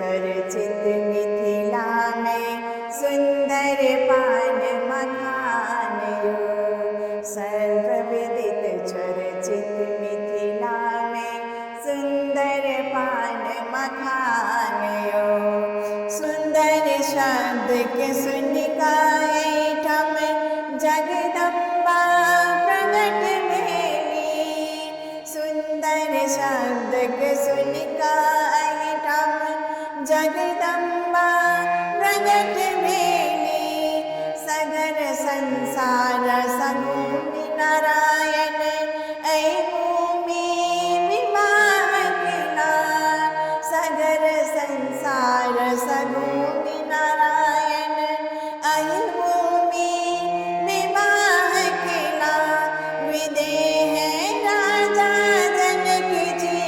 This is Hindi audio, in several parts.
चर्चित मिथिला में सुंदर पान मखान यो। सर्वविदित चर्चित मिथिला में सुंदर पान मखान यो। सुंदर शब्द के सुन ठम जगदम्बा प्रगट भेली। सुंदर शब्द के सुन ठम जगदम्बा प्रगट भेली। सगर संसार सगुनि नारायण ऐ भूमि विवाहला। सगर संसार सगुनि नारायण ऐ भूमि विवाहला। विदेह राजा जनक जी,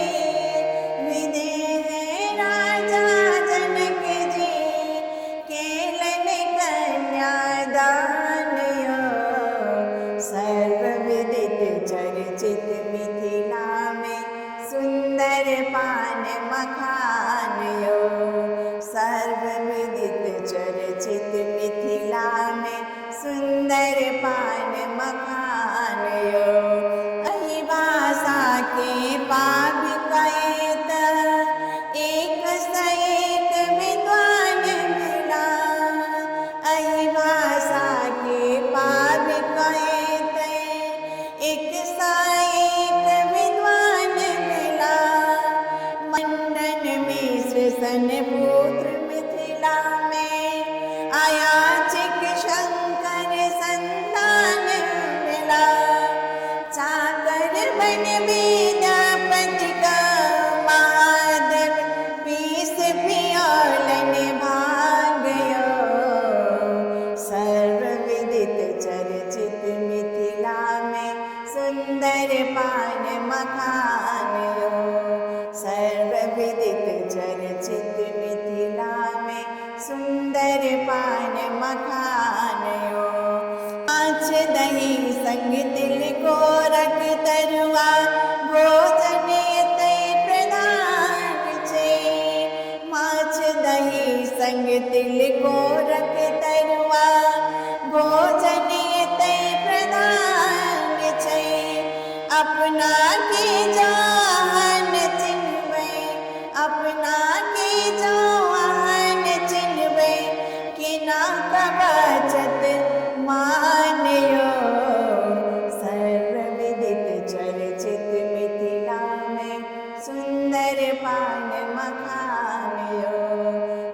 विदेह राजा जनक जी, केलन कन्यादान यो। सर्वविदित चर्चित मिथिला में सुंदर पान मखान यो। सर्वविदित चर्चित मिथिला में सुंदर पान मखान यो। अहि भाषा के पाभिकैत एक से एक विद्वान मिला। अहि भाषा के पाभिकैत एक से एक विद्वान मिला। मंडन मिश्र सन पुत्र मिथिला में अयाचिक शंकर संतान मिला। चाकर बन विद्यापति का महादेव पीस पियोलन भाग्यो। सर्वविदित चर्चित मिथिला में सुंदर पान मखान यो। सर्वविदित चर्चित मिथिला में सुंदर पान मखान यो। माछ दही संग तिल गोरख तरुआ भोजन तै प्रधान छे। माछ दही संग तिल गोरख तरुआ भोजन तै प्रधान छे। अपना के जहान चिन्हबै, अपना के जहान चिन्हबै, किना का बचत मान यो। सर्वविदित चर्चित मिथिला में सुंदर पान मखान यो।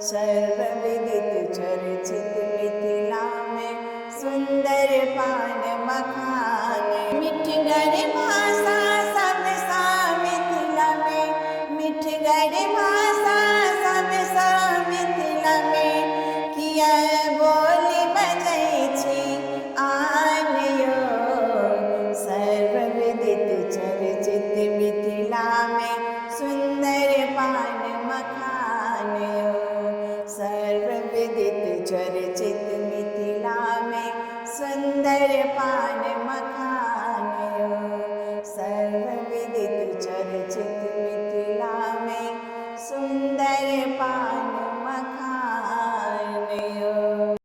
सर्वविदित चर्चित मिथिला में सुंदर पान मखान। मिठगर भाषा सब सा मिथिला में, मिठगर भाषा सब सा मिथिला में, किया बोली बजै छी आन यो। सर्वविदित चर्चित मिथिला में सुंदर पान मखान यो। सर्वविदित चर्चित मिथिला में सुंदर पान मखान यो। सर्वविदित चर्चित मिथिला में सुंदर पान